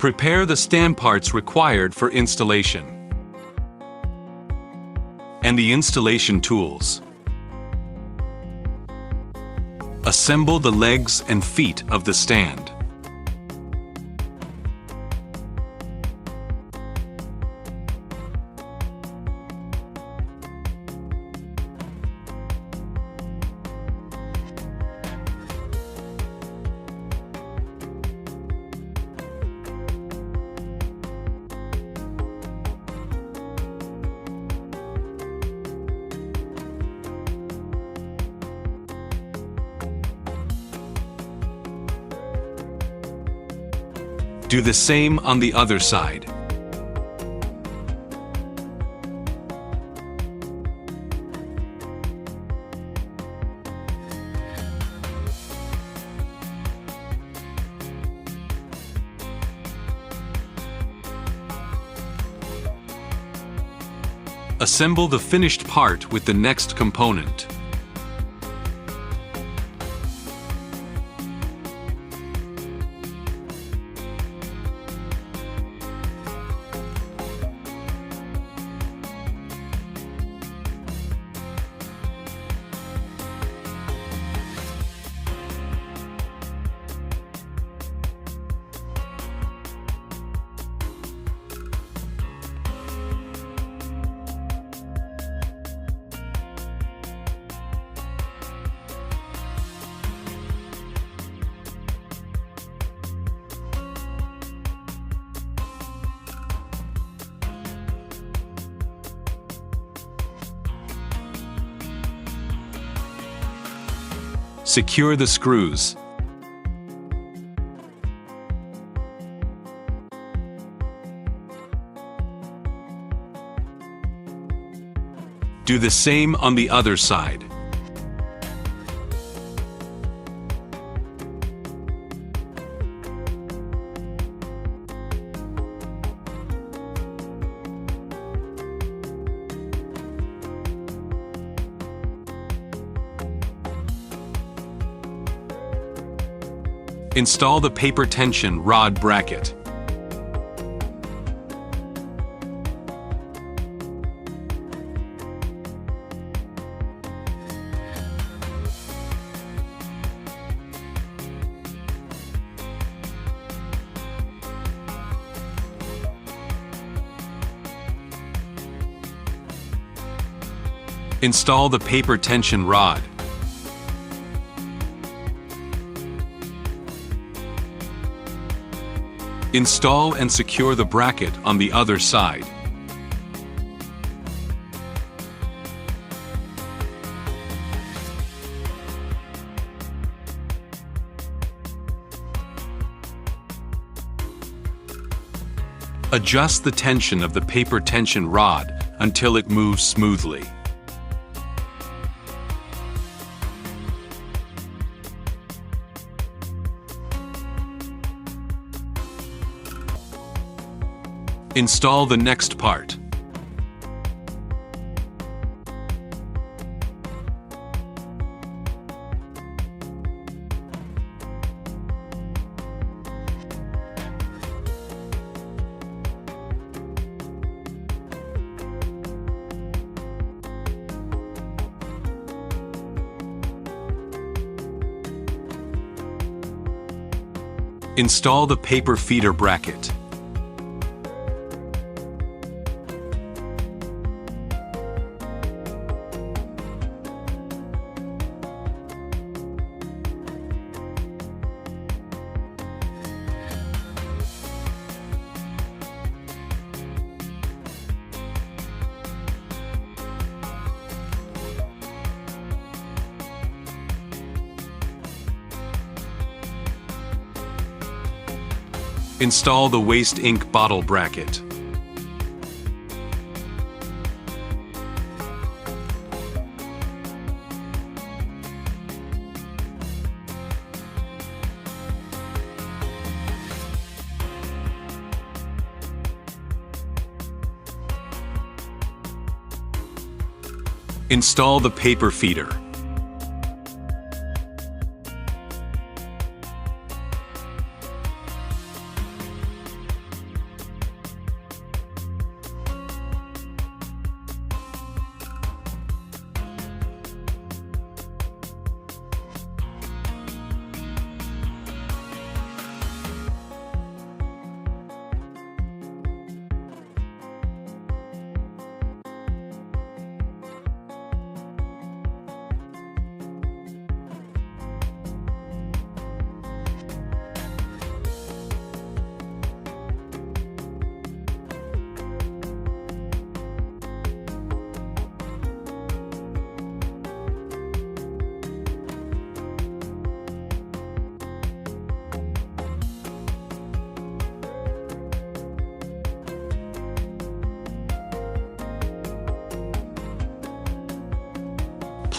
Prepare the stand parts required for installation and the installation tools. Assemble the legs and feet of the stand. Do the same on the other side. Assemble the finished part with the next component. Secure the screws. Do the same on the other side. Install the paper tension rod bracket. Install the paper tension rod. Install and secure the bracket on the other side. Adjust the tension of the paper tension rod until it moves smoothly. Install the next part. Install the paper feeder bracket. Install the waste ink bottle bracket. Install the paper feeder.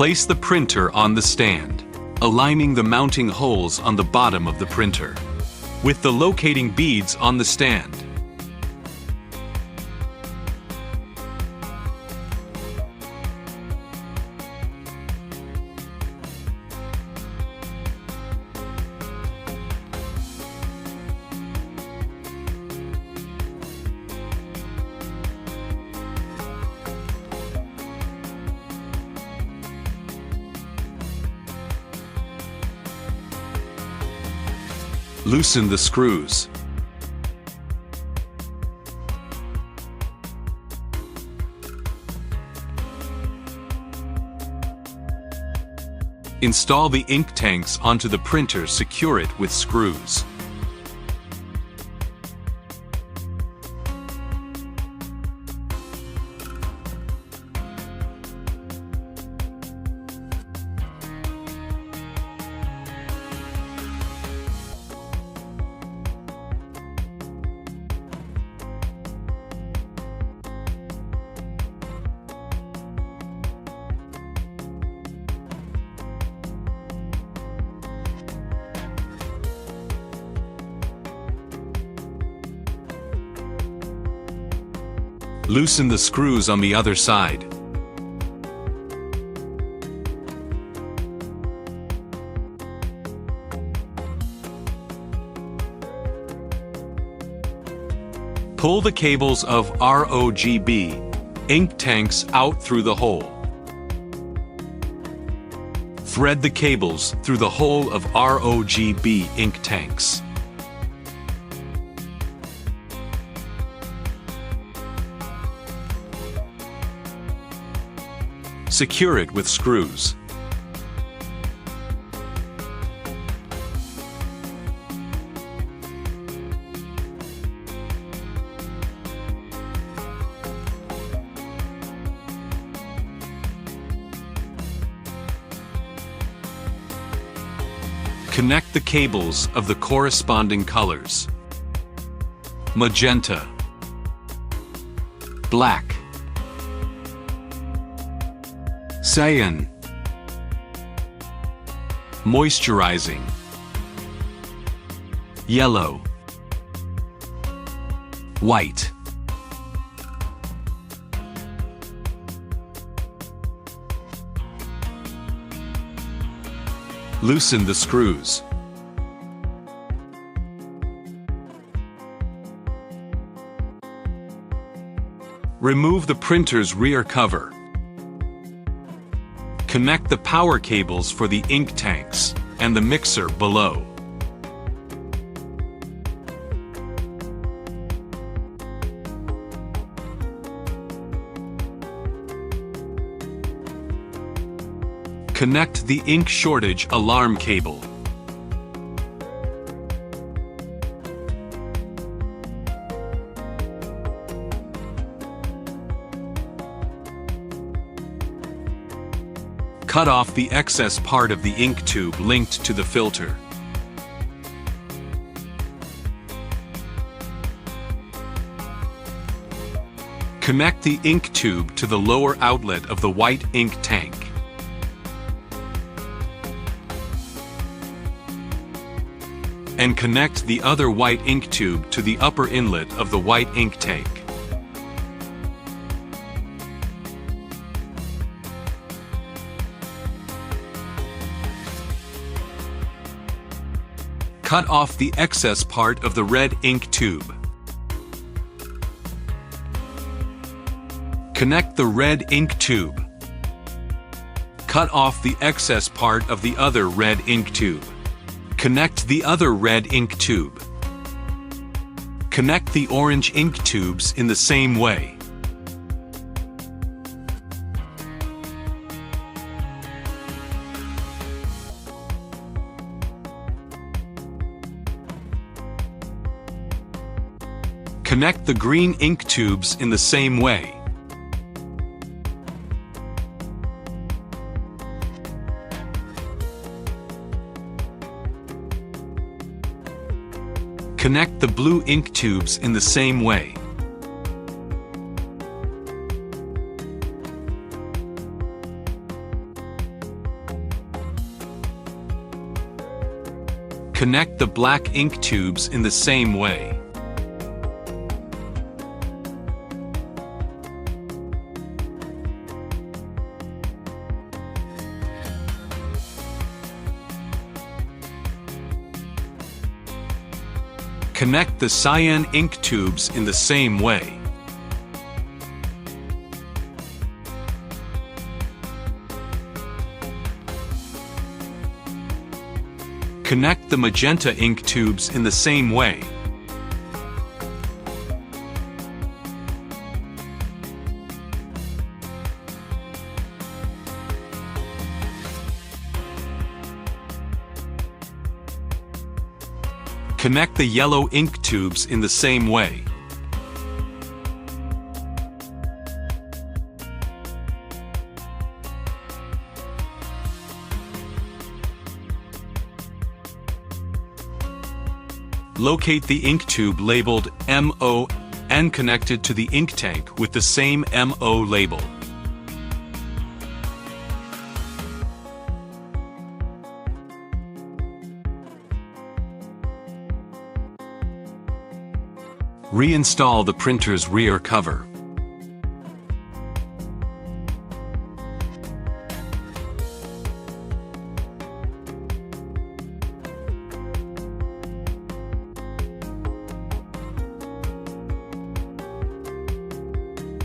Place the printer on the stand, aligning the mounting holes on the bottom of the printer, with the locating beads on the stand. Loosen the screws. Install the ink tanks onto the printer. Secure it with screws. Loosen the screws on the other side. Pull the cables of ROGB ink tanks out through the hole. Thread the cables through the hole of ROGB ink tanks. Secure it with screws. Connect the cables of the corresponding colors: magenta, black, cyan, moisturizing, yellow, white. Loosen the screws. Remove the printer's rear cover. Connect the power cables for the ink tanks and the mixer below. Connect the ink shortage alarm cable. Cut off the excess part of the ink tube linked to the filter. Connect the ink tube to the lower outlet of the white ink tank. And connect the other white ink tube to the upper inlet of the white ink tank. Cut off the excess part of the red ink tube. Connect the red ink tube. Cut off the excess part of the other red ink tube. Connect the other red ink tube. Connect the orange ink tubes in the same way. Connect the green ink tubes in the same way. Connect the blue ink tubes in the same way. Connect the black ink tubes in the same way. Connect the cyan ink tubes in the same way. Connect the magenta ink tubes in the same way. Connect the yellow ink tubes in the same way. Locate the ink tube labeled MO and connect it to the ink tank with the same MO label. Reinstall the printer's rear cover.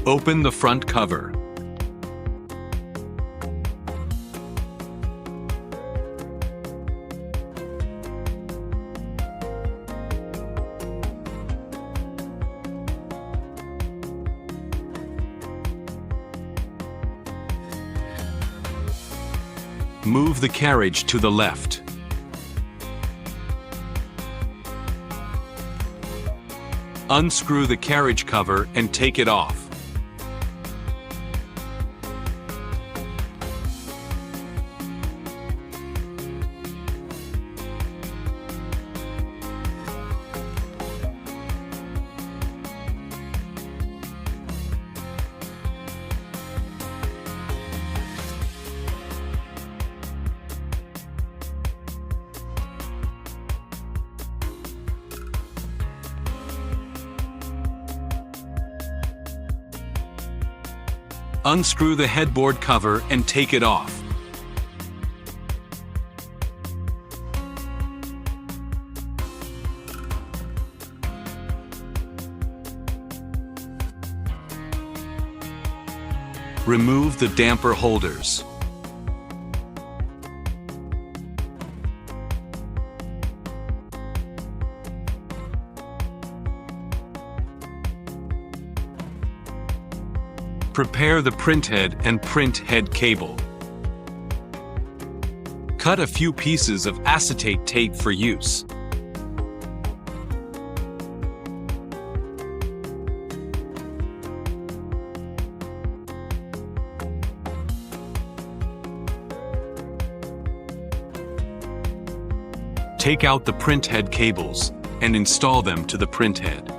Open the front cover. Move the carriage to the left. Unscrew the carriage cover and take it off. Unscrew the headboard cover and take it off. Remove the damper holders. Prepare the printhead and printhead cable. Cut a few pieces of acetate tape for use. Take out the printhead cables and install them to the printhead.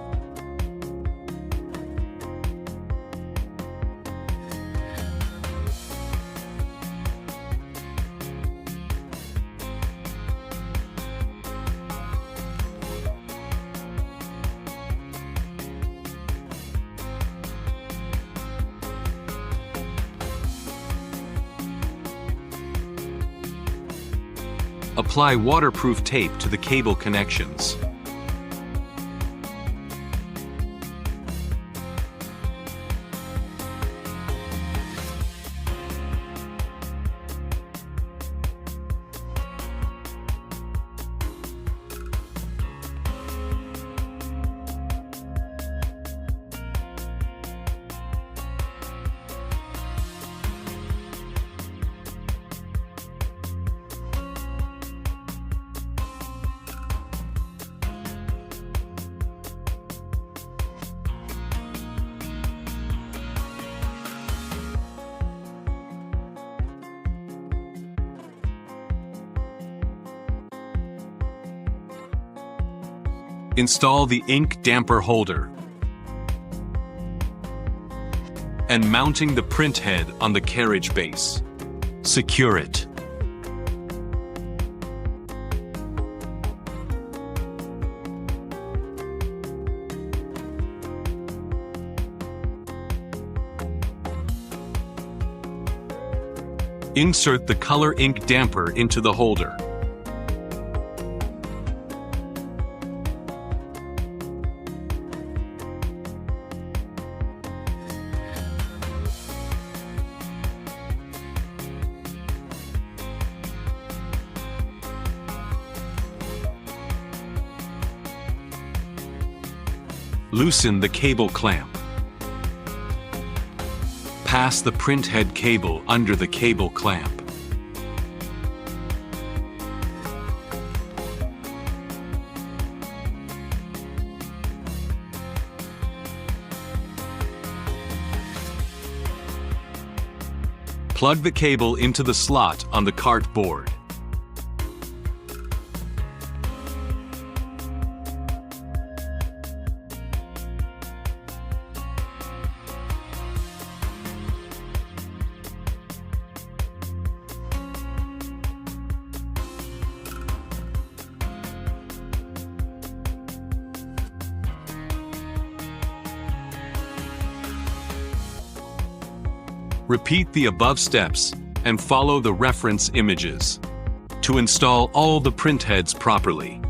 Apply waterproof tape to the cable connections. Install the ink damper holder and mounting the printhead on the carriage base. Secure it. Insert the color ink damper into the holder. Loosen the cable clamp. Pass the print head cable under the cable clamp. Plug the cable into the slot on the cart board. Repeat the above steps and follow the reference images to install all the print heads properly.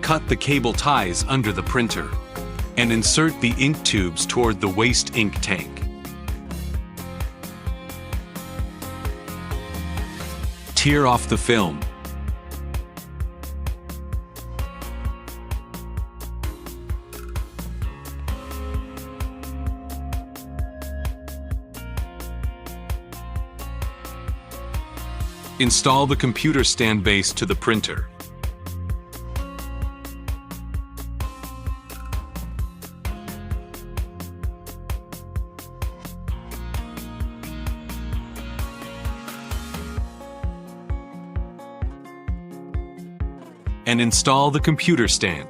Cut the cable ties under the printer and insert the ink tubes toward the waste ink tank. Tear off the film. Install the computer stand base to the printer. And install the computer stand.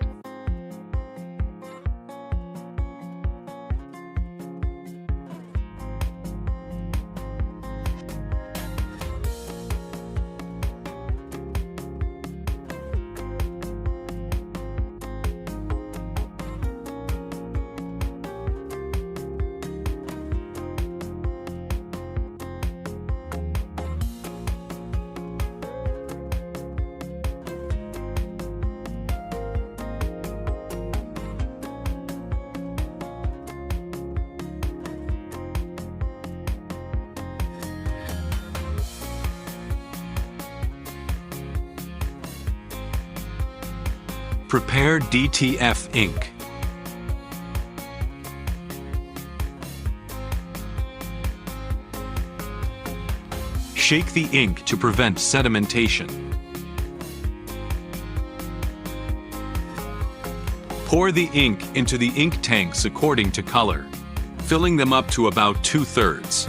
Prepare DTF ink. Shake the ink to prevent sedimentation. Pour the ink into the ink tanks according to color, filling them up to about 2/3.